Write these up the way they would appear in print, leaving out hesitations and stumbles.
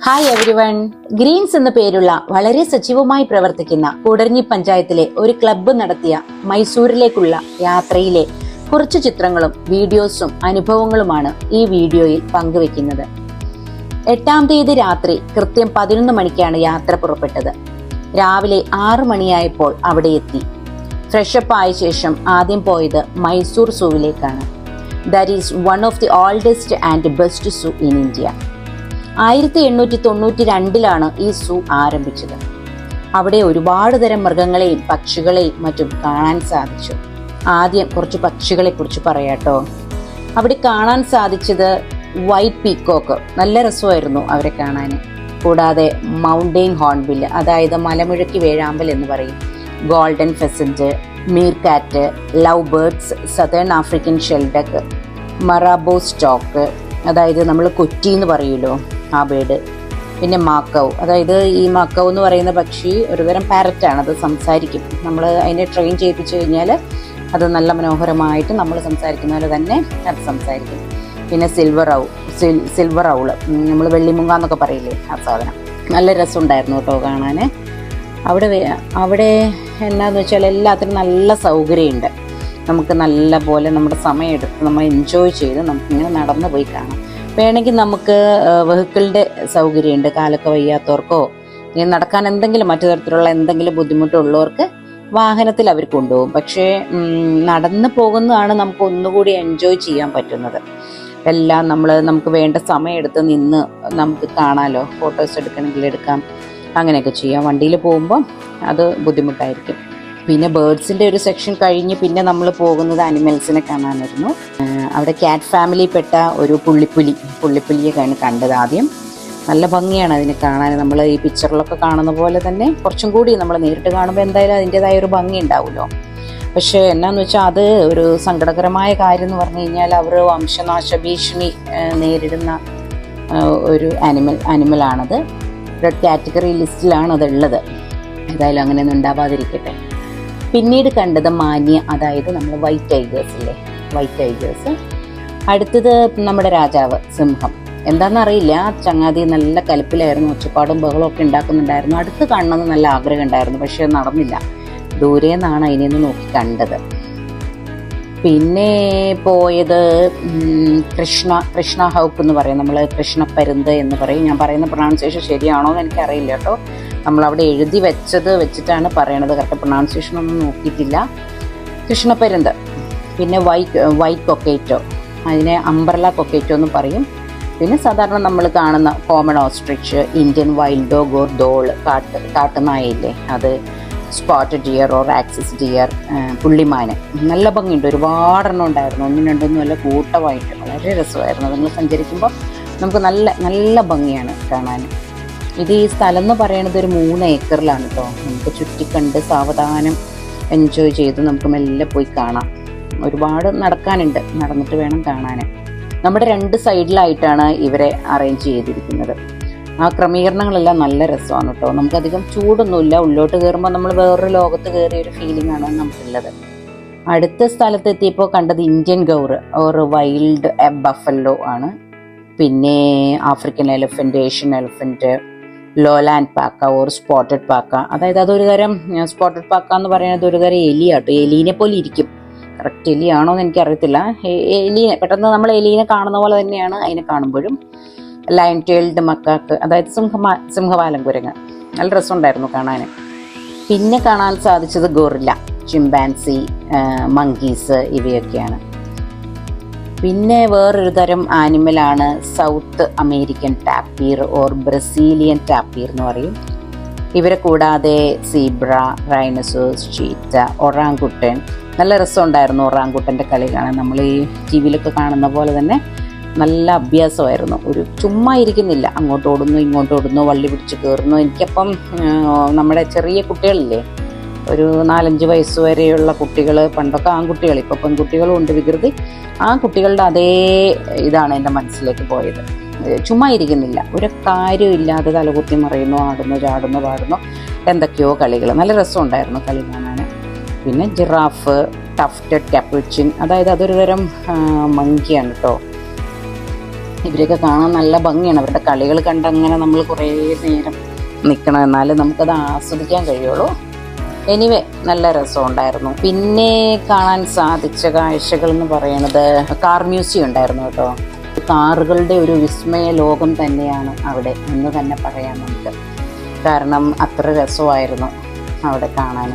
Hi everyone. Green's എന്ന പേരുള്ള വളരെ സജീവമായി പ്രവർത്തിക്കുന്ന കൂടരഞ്ഞി പഞ്ചായത്തിലെ ഒരു ക്ലബ്ബ് നടത്തിയ മൈസൂരിലേക്കുള്ള യാത്രയിലെ കുറച്ചു ചിത്രങ്ങളും വീഡിയോസും അനുഭവങ്ങളുമാണ് ഈ വീഡിയോയിൽ പങ്കുവെക്കുന്നത്. 8-ാം തീയതി രാത്രി കൃത്യം 11 മണിക്കാണ് യാത്ര പുറപ്പെട്ടത്. രാവിലെ 6 മണിയായപ്പോൾ അവിടെ എത്തി. ഫ്രഷപ്പ് ആയ ശേഷം ആദ്യം പോയത് മൈസൂർ സൂവിലേക്കാണ്. That is one of the oldest and best zoo in India. 1892 ഈ സൂ ആരംഭിച്ചത്. അവിടെ ഒരുപാട് തരം മൃഗങ്ങളെയും പക്ഷികളെയും മറ്റും കാണാൻ സാധിച്ചു. ആദ്യം കുറച്ച് പക്ഷികളെ കുറിച്ച് പറയാട്ടോ. അവിടെ കാണാൻ സാധിച്ചത് വൈറ്റ് പീക്കോക്ക്, നല്ല രസമായിരുന്നു അവരെ കാണാൻ. കൂടാതെ മൗണ്ടെയിൻ ഹോൺബിൽ, അതായത് മലമുഴക്കി വേഴാമ്പൽ എന്ന് പറയും, golden pheasant, meerkat, love birds, southern African shelduck, marabou stork, അതായത് നമ്മൾ കൊറ്റി എന്ന് പറയുമല്ലോ ആ ബേർഡ്, പിന്നെ മാക്കൗ, അതായത് ഈ മാക്കൗ എന്ന് പറയുന്ന പക്ഷി ഒരുതരം പാരറ്റാണ്. അത് സംസാരിക്കും. നമ്മൾ അതിനെ ട്രെയിൻ ചെയ്യിപ്പിച്ചു കഴിഞ്ഞാൽ അത് നല്ല മനോഹരമായിട്ട് നമ്മൾ സംസാരിക്കുന്ന പോലെ തന്നെ അത് സംസാരിക്കും. പിന്നെ സിൽവർ ഔള്, നമ്മൾ വെള്ളിമുങ്ങ എന്നൊക്കെ പറയില്ലേ, ആ സാധനം. നല്ല രസമുണ്ടായിരുന്നു കേട്ടോ കാണാൻ. അവിടെ എന്നാന്ന് വെച്ചാൽ എല്ലാത്തിനും നല്ല സൗകര്യമുണ്ട്. നമുക്ക് നല്ല പോലെ നമ്മുടെ സമയമെടുത്ത് നമ്മൾ എൻജോയ് ചെയ്ത് നമുക്കിങ്ങനെ നടന്നു പോയി കാണാം. വേണമെങ്കിൽ നമുക്ക് വെഹിക്കിളിൻ്റെ സൗകര്യമുണ്ട്. കാലൊക്കെ വയ്യാത്തവർക്കോ ഇനി നടക്കാൻ എന്തെങ്കിലും മറ്റു തരത്തിലുള്ള എന്തെങ്കിലും ബുദ്ധിമുട്ടുള്ളവർക്ക് വാഹനത്തിൽ അവർ കൊണ്ടുപോകും. പക്ഷേ നടന്നു പോകുന്നതാണ് നമുക്ക് ഒന്നുകൂടി എൻജോയ് ചെയ്യാൻ പറ്റുന്നത്. എല്ലാം നമുക്ക് വേണ്ട സമയമെടുത്ത് നിന്ന് നമുക്ക് കാണാമല്ലോ. ഫോട്ടോസ് എടുക്കണമെങ്കിൽ എടുക്കാം, അങ്ങനെയൊക്കെ ചെയ്യാം. വണ്ടിയിൽ പോകുമ്പോൾ അത് ബുദ്ധിമുട്ടായിരിക്കും. പിന്നെ ബേർഡ്സിൻ്റെ ഒരു സെക്ഷൻ കഴിഞ്ഞ് പിന്നെ നമ്മൾ പോകുന്നത് അനിമൽസിനെ കാണാനായിരുന്നു. അവിടെ ക്യാറ്റ് ഫാമിലിയിൽപ്പെട്ട ഒരു പുള്ളിപ്പുലിയെ കണ്ടത് ആദ്യം. നല്ല ഭംഗിയാണ് അതിനെ കാണാൻ. നമ്മൾ ഈ പിക്ചറിലൊക്കെ കാണുന്ന പോലെ തന്നെ കുറച്ചും കൂടി നമ്മൾ നേരിട്ട് കാണുമ്പോൾ എന്തായാലും അതിൻ്റെതായ ഒരു ഭംഗി ഉണ്ടാവുമല്ലോ. പക്ഷേ എന്നാന്ന് വെച്ചാൽ അത് ഒരു സങ്കടകരമായ കാര്യം എന്ന് പറഞ്ഞു കഴിഞ്ഞാൽ അവർ വംശനാശ ഭീഷണി നേരിടുന്ന ഒരു അനിമലാണത്. Red category ലിസ്റ്റിലാണ് അതുള്ളത്. ഏതായാലും അങ്ങനെയൊന്നും ഉണ്ടാവാതിരിക്കട്ടെ. പിന്നീട് കണ്ടത് മാന്യ, അതായത് നമ്മൾ വൈറ്റ് ടൈഗേഴ്സ്. അടുത്തത് നമ്മുടെ രാജാവ് സിംഹം. എന്താണെന്നറിയില്ല, ചങ്ങാതി നല്ല കലിപ്പിലായിരുന്നു. ഒച്ചപ്പാടും ബഹളവും ഒക്കെ ഉണ്ടാക്കുന്നുണ്ടായിരുന്നു. അടുത്ത് കാണണമെന്ന് നല്ല ആഗ്രഹം ഉണ്ടായിരുന്നു, പക്ഷെ നടന്നില്ല. ദൂരെ നിന്നാണ് അതിനെന്ന് നോക്കി കണ്ടത്. പിന്നെ പോയത് കൃഷ്ണ ഹൗക്ക് എന്ന് പറയും, നമ്മൾ കൃഷ്ണപ്പരുന്ത് എന്ന് പറയും. ഞാൻ പറയുന്ന പ്രൊണൗൺസിയേഷൻ ശരിയാണോ എന്ന് എനിക്കറിയില്ല കേട്ടോ. നമ്മളവിടെ എഴുതി വെച്ചിട്ടാണ് പറയണത്. കറക്റ്റ് പ്രൊണൗൺസിയേഷൻ ഒന്നും നോക്കിയിട്ടില്ല. കൃഷ്ണപ്പരുന്ത്. പിന്നെ വൈറ്റ് കൊക്കൈറ്റോ, അതിനെ അംബ്രല കൊക്കൈറ്റോ എന്ന് പറയും. പിന്നെ സാധാരണ നമ്മൾ കാണുന്ന common ostrich, Indian wild dog or dhole, കാട്ടുനായയില്ലേ അത്, spotted deer or axis deer, പുള്ളിമാന്. നല്ല ഭംഗിയുണ്ട്. ഒരുപാടെണ്ണം ഉണ്ടായിരുന്നു. 1-2 അല്ല, കൂട്ടമായിട്ട്. വളരെ രസമായിരുന്നു. നമ്മൾ സഞ്ചരിക്കുമ്പോൾ നമുക്ക് നല്ല നല്ല ഭംഗിയാണ് കാണാൻ. ഈ സ്ഥലം എന്ന് പറയുന്നത് ഒരു 3 ഏക്കറിലാണ് കേട്ടോ. നമുക്ക് ചുറ്റിക്കണ്ട് സാവധാനം എൻജോയ് ചെയ്ത് നമുക്ക് മെല്ലെ പോയി കാണാം. ഒരുപാട് നടക്കാനുണ്ട്, നടന്നിട്ട് വേണം കാണാൻ. നമ്മുടെ 2 സൈഡിലായിട്ടാണ് ഇവരെ അറേഞ്ച് ചെയ്തിരിക്കുന്നത്. ആ ക്രമീകരണങ്ങളെല്ലാം നല്ല രസമാണ് കേട്ടോ. നമുക്കധികം ചൂടൊന്നുമില്ല. ഉള്ളോട്ട് കയറുമ്പോൾ നമ്മൾ വേറൊരു ലോകത്ത് കയറിയ ഒരു ഫീലിംഗ് ആണ് നമുക്കുള്ളത്. അടുത്ത സ്ഥലത്തെത്തിയപ്പോൾ കണ്ടത് Indian gaur or wild buffalo ആണ്. പിന്നെ African elephant, Asian elephant, lowland paca or spotted paca, അതായത് അതൊരു തരം സ്പോട്ടഡ് പാക്ക എന്ന് പറയുന്നത് ഒരു തരം എലിയാട്ടോ. എലീനെ പോലെ ഇരിക്കും. കറക്റ്റ് എലിയാണോ എന്ന് എനിക്കറിയത്തില്ല. എലീനെ പെട്ടെന്ന് നമ്മൾ എലീനെ കാണുന്ന പോലെ തന്നെയാണ് അതിനെ കാണുമ്പോഴും. ലയൺ ടെയിൽഡ് മക്കാക്ക്, അതായത് സിംഹവാലൻ കുരങ്ങ്. നല്ല രസമുണ്ടായിരുന്നു കാണാൻ. പിന്നെ കാണാൻ സാധിച്ചത് ഗൊറില്ല, ചിമ്പാൻസി, മങ്കീസ്, ഇവയൊക്കെയാണ്. പിന്നെ വേറൊരു തരം ആനിമലാണ് സൗത്ത് അമേരിക്കൻ ടാപ്പീർ ഓർ ബ്രസീലിയൻ ടാപ്പീർ എന്ന് പറയും. ഇവരെ കൂടാതെ സീബ്ര, റൈനോസോസ്, ചീറ്റ, ഒറാങ്കുട്ടൻ. നല്ല രസമുണ്ടായിരുന്നു ഒറാങ്കുട്ടൻ്റെ കളി കാണാൻ. നമ്മൾ ഈ ടി വിയിലൊക്കെ കാണുന്ന പോലെ തന്നെ നല്ല അഭ്യാസമായിരുന്നു. ഒരു ചുമ്മാ ഇരിക്കുന്നില്ല, അങ്ങോട്ട് ഓടുന്നു ഇങ്ങോട്ട് ഓടുന്നു, വള്ളി പിടിച്ച് കയറുന്നു. എനിക്കപ്പം നമ്മുടെ ചെറിയ കുട്ടികളില്ലേ, ഒരു 4-5 വയസ്സ് വരെയുള്ള കുട്ടികൾ, പണ്ടൊക്കെ ആൺകുട്ടികൾ, ഇപ്പോൾ പെൺകുട്ടികളും ഉണ്ട് വികൃതി. ആ കുട്ടികളുടെ അതേ ഇതാണ് എൻ്റെ മനസ്സിലേക്ക് പോയത്. ചുമ്മാ ഇരിക്കുന്നില്ല, ഒരു കാര്യമില്ലാതെ തലകുത്തി മറിയുന്നു, ആടുന്നു, ചാടുന്നു, പാടുന്നു, എന്തൊക്കെയോ കളികൾ. നല്ല രസമുണ്ടായിരുന്നു കളി കാണാൻ. പിന്നെ ജിറാഫ്, ടഫ്റ്റഡ് കാപ്പുച്ചിൻ, അതായത് അതൊരു തരം മങ്കിയാണ് കേട്ടോ. ഇവരെയൊക്കെ കാണാൻ നല്ല ഭംഗിയാണ്. അവരുടെ കളികൾ കണ്ടങ്ങനെ നമ്മൾ കുറേ നേരം നിൽക്കണം, എന്നാലും നമുക്കത് ആസ്വദിക്കാൻ കഴിയുള്ളൂ. എനിവേ നല്ല രസമുണ്ടായിരുന്നു. പിന്നെ കാണാൻ സാധിച്ച കാഴ്ചകൾ എന്ന് പറയുന്നത് കാർ മ്യൂസിയം ഉണ്ടായിരുന്നു കേട്ടോ. കാറുകളുടെ ഒരു വിസ്മയ ലോകം തന്നെയാണ് അവിടെ എന്ന് തന്നെ പറയാം നമുക്ക്. കാരണം അത്ര രസമായിരുന്നു അവിടെ കാണാൻ.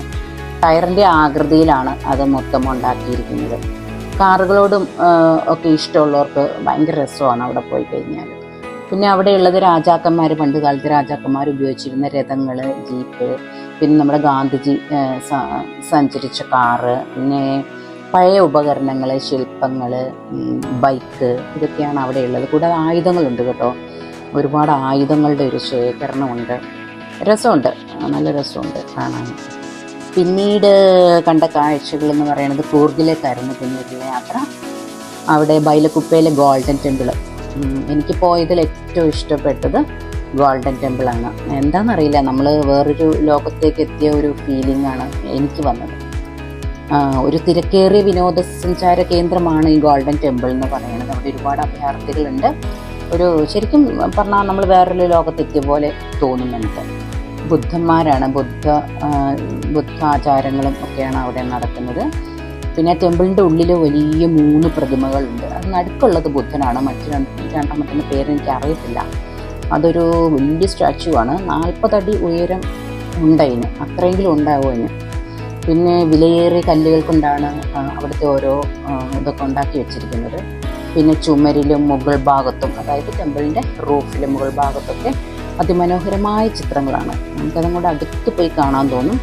ടയറിൻ്റെ ആകൃതിയിലാണ് അത് മൊത്തം ഉണ്ടാക്കിയിരിക്കുന്നത്. കാറുകളോടും ഒക്കെ ഇഷ്ടമുള്ളവർക്ക് ഭയങ്കര രസമാണ് അവിടെ പോയി കഴിഞ്ഞാൽ. പിന്നെ അവിടെയുള്ളത് രാജാക്കന്മാർ, പണ്ട് കാലത്ത് രാജാക്കന്മാർ ഉപയോഗിച്ചിരുന്ന രഥങ്ങൾ, ജീപ്പ്, പിന്നെ നമ്മുടെ ഗാന്ധിജി സഞ്ചരിച്ച കാറ്, പിന്നെ പഴയ ഉപകരണങ്ങൾ, ശില്പങ്ങൾ, ബൈക്ക്, ഇതൊക്കെയാണ് അവിടെയുള്ളത്. കൂടാതെ ആയുധങ്ങളുണ്ട് കേട്ടോ. ഒരുപാട് ആയുധങ്ങളുടെ ഒരു ശേഖരണമുണ്ട്. രസമുണ്ട്, നല്ല രസമുണ്ട് കാണാൻ. പിന്നീട് കണ്ട കാഴ്ചകൾ എന്ന് പറയുന്നത് കൂർഗിലേക്കായിരുന്നു പിന്നീടുള്ള യാത്ര. അവിടെ ബൈലക്കുപ്പയിലെ ഗോൾഡൻ ടെമ്പിൾ, എനിക്ക് പോയതിൽ ഏറ്റവും ഇഷ്ടപ്പെട്ടത് ഗോൾഡൻ ടെമ്പിളാണ്. എന്താണെന്നറിയില്ല, നമ്മൾ വേറൊരു ലോകത്തേക്ക് എത്തിയ ഒരു ഫീലിംഗ് ആണ് എനിക്ക് വന്നത്. ഒരു തിരക്കേറിയ വിനോദസഞ്ചാര കേന്ദ്രമാണ് ഈ ഗോൾഡൻ ടെമ്പിൾ എന്ന് പറയുന്നത്. അവിടെ ഒരുപാട് അഭയാർത്ഥികളുണ്ട്. ഒരു ശരിക്കും പറഞ്ഞാൽ നമ്മൾ വേറൊരു ലോകത്തെത്തിയ പോലെ തോന്നും നമുക്ക്. ബുദ്ധന്മാരാണ്, ബുദ്ധാചാരങ്ങളും ഒക്കെയാണ് അവിടെ നടക്കുന്നത്. പിന്നെ ടെമ്പിളിൻ്റെ ഉള്ളിൽ വലിയ 3 പ്രതിമകളുണ്ട്. അത് നടുക്കുള്ളത് ബുദ്ധനാണ്, മറ്റു രണ്ടാമത്തെ പേര് എനിക്ക് അറിയത്തില്ല. അതൊരു വലിയ സ്റ്റാച്ചു ആണ്. 40 അടി ഉയരം ഉണ്ടതിന്, അത്രയെങ്കിലും ഉണ്ടാവും അതിന്. പിന്നെ വിലയേറിയ കല്ലുകൾ കൊണ്ടാണ് അവിടുത്തെ ഓരോ ഇതൊക്കെ ഉണ്ടാക്കി വെച്ചിരിക്കുന്നത്. പിന്നെ ചുമരിലും മുകൾ ഭാഗത്തും, അതായത് ടെമ്പിളിൻ്റെ റൂഫിലും മുകൾ ഭാഗത്തൊക്കെ അതിമനോഹരമായ ചിത്രങ്ങളാണ്. നമുക്കതും കൂടെ അടുത്ത് പോയി കാണാൻ തോന്നും,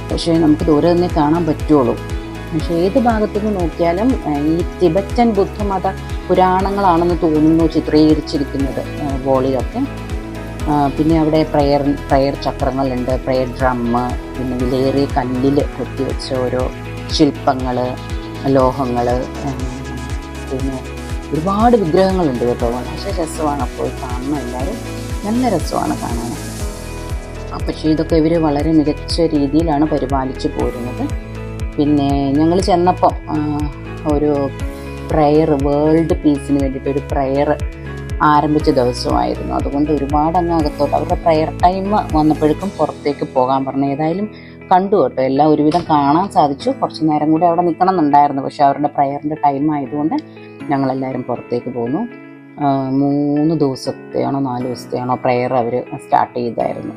പക്ഷേ നമുക്ക് ദൂരെ തന്നെ കാണാൻ പറ്റുള്ളൂ. പക്ഷേ ഏത് ഭാഗത്തുനിന്ന് നോക്കിയാലും ഈ ടിബറ്റൻ ബുദ്ധമത പുരാണങ്ങളാണെന്ന് തോന്നുന്നു ചിത്രീകരിച്ചിരിക്കുന്നത് വോളിലൊക്കെ. പിന്നെ അവിടെ പ്രയർ ചക്രങ്ങളുണ്ട്, പ്രയർ ഡ്രമ്മ്, പിന്നെ വിലയേറിയ കല്ലിൽ കൊത്തിവെച്ച ഓരോ ശില്പങ്ങൾ, ലോഹങ്ങൾ, പിന്നെ ഒരുപാട് വിഗ്രഹങ്ങളുണ്ട് കേട്ടോ. വളരെ രസമാണ്. അപ്പോൾ കാണുന്ന എല്ലാവരും നല്ല രസമാണ് കാണാൻ. പക്ഷേ ഇതൊക്കെ ഇവർ വളരെ മികച്ച രീതിയിലാണ് പരിപാലിച്ചു പോരുന്നത്. പിന്നെ ഞങ്ങൾ ചെന്നപ്പോൾ ഒരു പ്രയർ, വേൾഡ് പീസിന് വേണ്ടിയിട്ട് ഒരു പ്രയർ ആരംഭിച്ച ദിവസമായിരുന്നു. അതുകൊണ്ട് ഒരുപാട് അങ്ങ് അകത്തോട്ട് അവരുടെ പ്രയർ ടൈം വന്നപ്പോഴേക്കും പുറത്തേക്ക് പോകാൻ പറഞ്ഞു. ഏതായാലും കണ്ടു കേട്ടോ, എല്ലാം ഒരുവിധം കാണാൻ സാധിച്ചു. കുറച്ച് നേരം കൂടി അവിടെ നിൽക്കണം എന്നുണ്ടായിരുന്നു, പക്ഷേ അവരുടെ പ്രയറിൻ്റെ ടൈം ആയതുകൊണ്ട് ഞങ്ങളെല്ലാവരും പുറത്തേക്ക് പോന്നു. 3 ദിവസത്തെയാണോ 4 ദിവസത്തെയാണോ പ്രയർ അവർ സ്റ്റാർട്ട് ചെയ്തായിരുന്നു.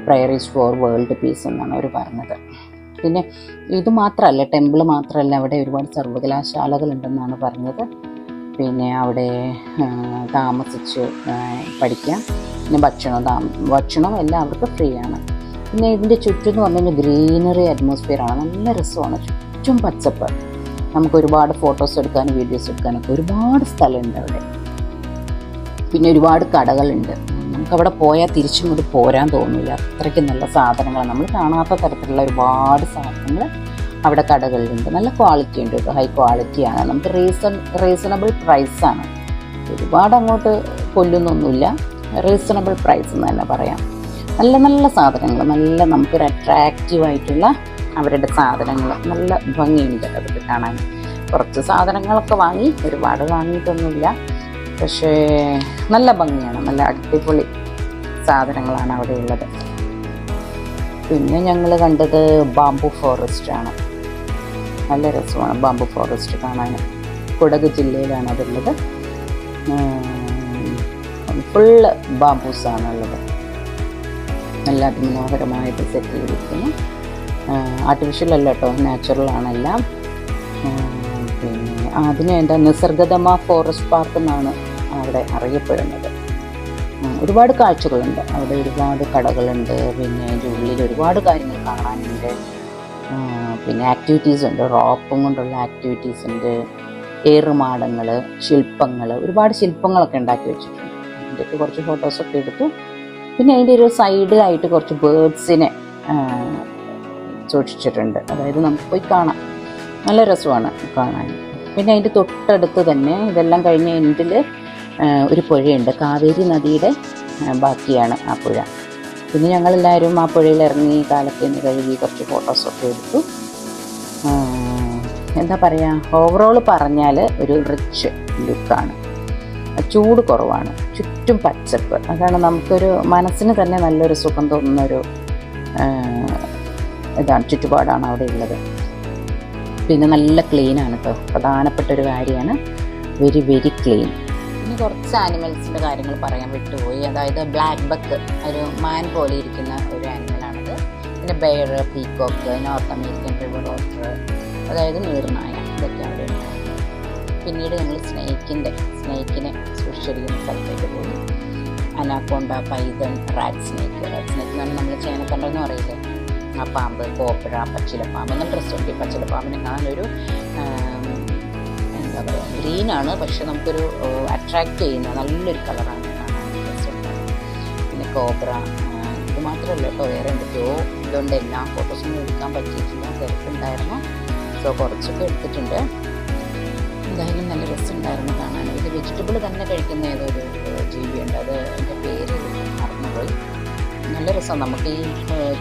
Prayer is for world peace എന്നാണ് അവർ പറഞ്ഞത്. പിന്നെ ഇത് മാത്രമല്ല, ടെമ്പിൾ മാത്രമല്ല, അവിടെ ഒരുപാട് സർവകലാശാലകളുണ്ടെന്നാണ് പറഞ്ഞത്. പിന്നെ അവിടെ താമസിച്ച് പഠിക്കാം. പിന്നെ ഭക്ഷണം എല്ലാം അവർക്ക് ഫ്രീ ആണ്. പിന്നെ ഇതിൻ്റെ ചുറ്റും എന്ന് പറഞ്ഞു കഴിഞ്ഞാൽ ഗ്രീനറി അറ്റ്മോസ്ഫിയറാണ്. നല്ല രസമാണ്, ചുറ്റും പച്ചപ്പ്. നമുക്ക് ഒരുപാട് ഫോട്ടോസ് എടുക്കാനും വീഡിയോസ് എടുക്കാനൊക്കെ ഒരുപാട് സ്ഥലമുണ്ട് അവിടെ. പിന്നെ ഒരുപാട് കടകളുണ്ട്. നമുക്കവിടെ പോയാൽ തിരിച്ചും കൂടി പോരാൻ തോന്നില്ല, അത്രയ്ക്ക് നല്ല സാധനങ്ങളാണ്. നമ്മൾ കാണാത്ത തരത്തിലുള്ള ഒരുപാട് സാധനങ്ങൾ അവിടെ കടകളിലുണ്ട്. നല്ല ക്വാളിറ്റി ഉണ്ട് കേട്ടോ, ഹൈ ക്വാളിറ്റിയാണ്. നമുക്ക് റീസണബിൾ പ്രൈസാണ്. ഒരുപാട് അങ്ങോട്ട് കൊല്ലുന്നൊന്നുമില്ല, റീസണബിൾ പ്രൈസ് എന്ന് തന്നെ പറയാം. നല്ല നല്ല സാധനങ്ങൾ, നല്ല നമുക്കൊരു അട്രാക്റ്റീവായിട്ടുള്ള അവരുടെ സാധനങ്ങൾ, നല്ല ഭംഗിയുണ്ട് അതൊക്കെ കാണാൻ. കുറച്ച് സാധനങ്ങളൊക്കെ വാങ്ങി, ഒരുപാട് വാങ്ങിയിട്ടൊന്നുമില്ല, പക്ഷേ നല്ല ഭംഗിയാണ്. നല്ല അടിപൊളി സാധനങ്ങളാണ് അവിടെ ഉള്ളത്. പിന്നെ ഞങ്ങൾ കണ്ടത് ബാംബു ഫോറസ്റ്റാണ്. നല്ല രസമാണ് ബാംബു ഫോറസ്റ്റ് കാണാൻ. കുടക് ജില്ലയിലാണ് അതുള്ളത്. ഫുള്ള് ബാംബൂസാണ് ഉള്ളത്. നല്ല അതിമനോഹരമായിട്ട് സെറ്റ് ചെയ്തിരിക്കുന്നു. ആർട്ടിഫിഷ്യൽ അല്ല കേട്ടോ, നാച്ചുറലാണ് എല്ലാം. പിന്നെ അതിന് നിസർഗതമ ഫോറസ്റ്റ് പാർക്ക് എന്നാണ് അവിടെ അറിയപ്പെടുന്നത്. ഒരുപാട് കാഴ്ചകളുണ്ട് അവിടെ, ഒരുപാട് കടകളുണ്ട്. പിന്നെ അതിൻ്റെ ഉള്ളിൽ ഒരുപാട് കാര്യങ്ങൾ കാണാനുണ്ട്. പിന്നെ ആക്ടിവിറ്റീസ് ഉണ്ട്, റോപ്പും കൊണ്ടുള്ള ആക്ടിവിറ്റീസ് ഉണ്ട്, ഏറുമാടങ്ങൾ, ശില്പങ്ങൾ, ഒരുപാട് ശില്പങ്ങളൊക്കെ ഉണ്ടാക്കി വെച്ചിട്ടുണ്ട്. അതിൻ്റെയൊക്കെ കുറച്ച് ഫോട്ടോസൊക്കെ എടുത്തു. പിന്നെ അതിൻ്റെ ഒരു സൈഡിലായിട്ട് കുറച്ച് ബേർഡ്സിനെ സൂക്ഷിച്ചിട്ടുണ്ട്, അതായത് നമുക്ക് പോയി കാണാം. നല്ല രസമാണ് കാണാൻ. പിന്നെ അതിൻ്റെ തൊട്ടടുത്ത് തന്നെ ഇതെല്ലാം കഴിഞ്ഞ എൻഡിൽ ഒരു പുഴയുണ്ട്, കാവേരി നദിയുടെ ബാക്കിയാണ് ആ പുഴ. പിന്നെ ഞങ്ങളെല്ലാവരും ആ പുഴയിൽ ഇറങ്ങി കാലൊക്കെ ഒന്ന് കഴുകി കുറച്ച് ഫോട്ടോസൊക്കെ എടുത്തു. എന്താ പറയുക, ഓവറോൾ പറഞ്ഞാൽ ഒരു റിച്ച് ലുക്കാണ്. ചൂട് കുറവാണ്, ചുറ്റും പച്ചപ്പ്. അതാണ് നമുക്കൊരു മനസ്സിന് തന്നെ നല്ലൊരു സുഖം തോന്നുന്നൊരു ഇതാണ്, ചുറ്റുപാടാണ് അവിടെ ഉള്ളത്. പിന്നെ നല്ല ക്ലീനാണ് കേട്ടോ, പ്രധാനപ്പെട്ട ഒരു കാര്യമാണ്, വെരി വെരി ക്ലീൻ. ഇനി കുറച്ച് ആനിമൽസിൻ്റെ കാര്യങ്ങൾ പറയാൻ വിട്ടുപോയി. അതായത് ബ്ലാക്ക് ബക്ക്, ഒരു മാൻ പോലെ ഇരിക്കുന്ന ഒരു ആനിമലാണിത്. പിന്നെ bear, peacock, North American river otter, അതായത് നീർനായ, ഇതൊക്കെ അവിടെ ഉണ്ടായിരുന്നു. പിന്നീട് ഞങ്ങൾ സ്നേക്കിനെ സൂക്ഷിച്ചിരിക്കുന്ന സ്ഥലത്തേക്ക് പോയി. അനാക്കോണ്ട, പൈതൺ, റാറ്റ് സ്നേക്ക് എന്ന് പറഞ്ഞാൽ നമ്മൾ ചേനക്കണ്ടെന്ന് പറയില്ലേ, ആ പാമ്പ്, കോബ്ര, പച്ചിലപ്പാമ്പ്. നല്ല രസമുണ്ട്. ഈ പച്ചിലപ്പാമ്പിനെ കാണാനൊരു എന്താ പറയുക, ഗ്രീനാണ്, പക്ഷെ നമുക്കൊരു അട്രാക്റ്റ് ചെയ്യുന്ന നല്ലൊരു കളറാണ്, കാണാൻ രസമുണ്ട്. പിന്നെ കോബ്ര, ഇത് മാത്രമല്ല കേട്ടോ, വേറെ എന്തൊക്കെയോ ഇതുകൊണ്ട്. എല്ലാം ഫോട്ടോസൊന്നും എടുക്കാൻ പറ്റിയിട്ടില്ല, തിരക്കുണ്ടായിരുന്നു. സോ കുറച്ചൊക്കെ എടുത്തിട്ടുണ്ട്. എന്തായാലും നല്ല രസമുണ്ടായിരുന്നു കാണാൻ. ഇത് വെജിറ്റബിൾ തന്നെ കഴിക്കുന്ന ഏതൊരു ജീവിയുണ്ട്, അത് എൻ്റെ പേര് മറന്നുപോയി. നല്ല രസം. നമുക്ക് ഈ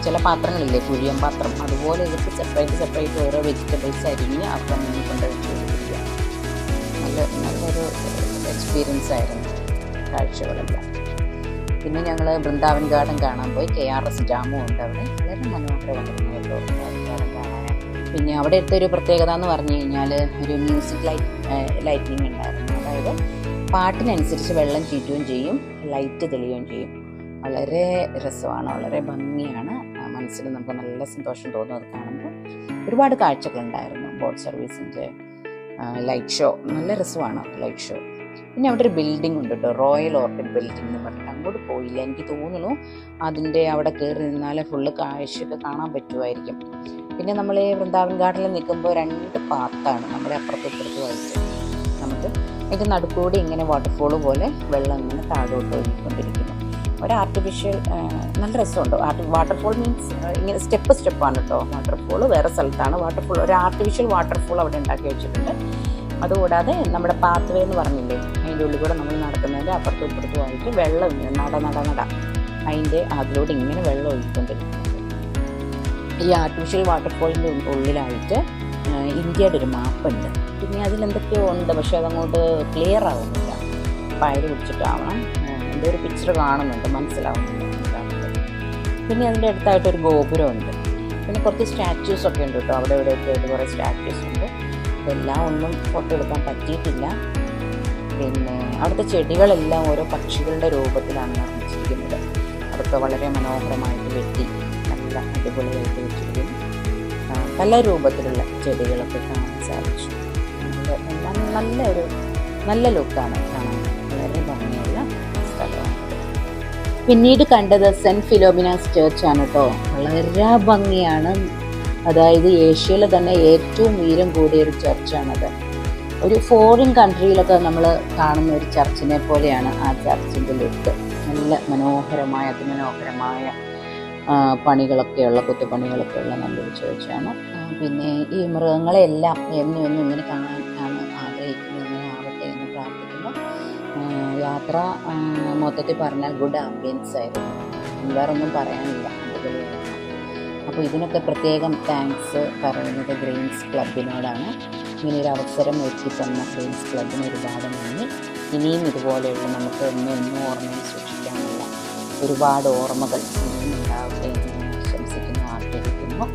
ചില പാത്രങ്ങളില്ലേ, കുഴിയൻ പാത്രം, അതുപോലെ ഇതൊക്കെ സെപ്പറേറ്റ് ഓരോ വെജിറ്റബിൾസ് അരിഞ്ഞ് അപ്പം കൊണ്ട് വെച്ചിരിക്കുക. നല്ലൊരു എക്സ്പീരിയൻസ് ആയിരുന്നു, കാഴ്ചകളെല്ലാം. പിന്നെ ഞങ്ങൾ വൃന്ദാവൻ ഗാർഡൻ കാണാൻ പോയി. KRS ഡാമും ഉണ്ട് അവിടെ, വളരെ മനോഹരമായിരുന്നു കേട്ടോ വൃന്ദാവൻ ഗാർഡൻ കാണാൻ. പിന്നെ അവിടെ എടുത്തൊരു പ്രത്യേകത എന്ന് പറഞ്ഞു കഴിഞ്ഞാൽ ഒരു മ്യൂസിക് ലൈറ്റിനിങ് ഉണ്ടായിരുന്നു. അതായത് പാട്ടിനനുസരിച്ച് വെള്ളം ചീറ്റുകയും ചെയ്യും, ലൈറ്റ് തെളിയുകയും ചെയ്യും. വളരെ രസമാണ്, വളരെ ഭംഗിയാണ്. മനസ്സിന് നമുക്ക് നല്ല സന്തോഷം തോന്നും അത് കാണുമ്പോൾ. ഒരുപാട് കാഴ്ചകളുണ്ടായിരുന്നു. ബോട്ട് സർവീസിൻ്റെ ലൈറ്റ് ഷോ, നല്ല രസമാണ് ലൈറ്റ് ഷോ. പിന്നെ അവിടെ ഒരു ബിൽഡിംഗ് ഉണ്ട് കേട്ടോ, റോയൽ ഓർക്കിഡ് ബിൽഡിംഗ് എന്ന് പറഞ്ഞിട്ട്. അങ്ങോട്ട് പോയില്ല, എനിക്ക് തോന്നുന്നു അതിൻ്റെ അവിടെ കയറി നിന്നാൽ ഫുള്ള് കാഴ്ചയൊക്കെ കാണാൻ പറ്റുമായിരിക്കും. പിന്നെ നമ്മൾ ഈ വൃന്ദാവൻ ഗാർഡനിൽ നിൽക്കുമ്പോൾ 2 പാത്താണ് നമ്മുടെ അപ്പുറത്തും ഇപ്പുറത്തുമായിട്ട്. നമുക്ക് അതിൻ്റെ നടുക്കൂടി ഇങ്ങനെ വാട്ടർഫോള് പോലെ വെള്ളം ഇങ്ങനെ താഴോട്ട് ഒഴുകിക്കൊണ്ടിരിക്കുന്നു. ഒരു ആർട്ടിഫിഷ്യൽ, നല്ല രസമുണ്ട്. വാട്ടർഫോൾ മീൻസ് ഇങ്ങനെ സ്റ്റെപ്പാണ് കേട്ടോ. വാട്ടർഫോൾ വേറെ സ്ഥലത്താണ്, വാട്ടർഫോൾ ഒരു ആർട്ടിഫിഷ്യൽ വാട്ടർഫോൾ അവിടെ ഉണ്ടാക്കി വെച്ചിട്ടുണ്ട്. അതുകൂടാതെ നമ്മുടെ പാത്വേ എന്ന് പറഞ്ഞില്ലേ, അതിൻ്റെ ഉള്ളിൽ കൂടെ നമ്മൾ നടക്കുന്നതിൻ്റെ അപ്പുറത്തും ഇപ്പുറത്തുമായിട്ട് വെള്ളം നട അതിൻ്റെ അതിലൂടെ ഇങ്ങനെ വെള്ളം ഒഴുകിക്കൊണ്ടിരിക്കുന്നുണ്ട്. ഈ ആർട്ടിഫിഷ്യൽ വാട്ടർഫോളിൻ്റെ ഉള്ളിലായിട്ട് ഇന്ത്യയുടെ ഒരു മാപ്പുണ്ട്. പിന്നെ അതിലെന്തൊക്കെയോ ഉണ്ട്, പക്ഷെ അതങ്ങോട്ട് ക്ലിയർ ആവുന്നില്ല. പയര് പിടിച്ചിട്ടാവണം, എൻ്റെ ഒരു പിക്ചർ കാണുന്നുണ്ട്, മനസ്സിലാവുന്നില്ല. പിന്നെ അതിൻ്റെ അടുത്തായിട്ടൊരു ഗോപുരമുണ്ട്. പിന്നെ കുറച്ച് സ്റ്റാച്യൂസൊക്കെ ഉണ്ട് കേട്ടോ, അവിടെ ഇവിടെയൊക്കെ ആയിട്ട് കുറേ സ്റ്റാച്യൂസ് ഉണ്ട്. ഇതെല്ലാം ഒന്നും ഫോട്ടോ എടുക്കാൻ പറ്റിയിട്ടില്ല. പിന്നെ അവിടുത്തെ ചെടികളെല്ലാം ഓരോ പക്ഷികളുടെ രൂപത്തിലാണ് നിർമ്മിച്ചിരിക്കുന്നത്. അതൊക്കെ വളരെ മനോഹരമായിട്ട് വെട്ടി നല്ല അടിപൊളിയായിട്ട് വെച്ചിരിക്കുന്നു. പല രൂപത്തിലുള്ള ചെടികളൊക്കെ കാണാൻ സാധിച്ചു. നല്ല ലുക്കാണ് കാണാൻ, വളരെ ഭംഗിയുള്ള സ്ഥലമാണ്. പിന്നീട് കണ്ടത് സെൻറ്റ് ഫിലോമിനാസ് ചേർച്ചാണ് കേട്ടോ. വളരെ ഭംഗിയാണ്. അതായത് ഏഷ്യയിലെ തന്നെ ഏറ്റവും ഉയരം കൂടിയൊരു ചർച്ചാണത്. ഒരു ഫോറിൻ കൺട്രിയിലൊക്കെ നമ്മൾ കാണുന്ന ഒരു ചർച്ചിനെ പോലെയാണ് ആ ചർച്ചിൻ്റെ ലുക്ക്. നല്ല അതിമനോഹരമായ പണികളൊക്കെയുള്ള, കൊത്തുപണികളൊക്കെയുള്ള നല്ലൊരു ചേർച്ചാണ്. പിന്നെ ഈ മൃഗങ്ങളെല്ലാം എന്നും ഇങ്ങനെ കാണാൻ ആണ് ആഗ്രഹിക്കുന്നത്. ഇങ്ങനെ ആവട്ടെ എന്ന് പ്രാർത്ഥിക്കുന്നു. യാത്ര മൊത്തത്തിൽ പറഞ്ഞാൽ ഗുഡ് ആംബിയൻസ് ആയിരുന്നു, വേറൊന്നും പറയാനില്ല, അടിപൊളിയായിരുന്നു. അപ്പോൾ ഇതിനൊക്കെ പ്രത്യേകം താങ്ക്സ് പറയുന്നത് ഗ്രെയിൻസ് ക്ലബിനോടാണ്. ഇങ്ങനൊരു അവസരം ഒരുക്കി തന്ന ഗ്രെയിൻസ് ക്ലബിന് ഒരുപാട് നന്ദി. ഇനിയും ഇതുപോലെയുള്ള നമുക്ക് എന്നും ഓർമ്മയിൽ സൂക്ഷിക്കാനുള്ള ഒരുപാട് ഓർമ്മകൾ ഇനിയും ഉണ്ടാവട്ടെ എന്ന് ഞാൻ ആശംസിക്കുന്നു, ആഗ്രഹിക്കുന്നു.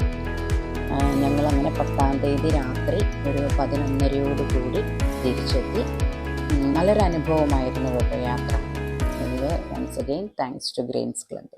ഞങ്ങളങ്ങനെ 10-ാം തീയതി രാത്രി ഒരു 11:30 തിരിച്ചെത്തി. നല്ലൊരു അനുഭവമായിരുന്നു കേട്ടോ യാത്ര. Once again thanks to grains club.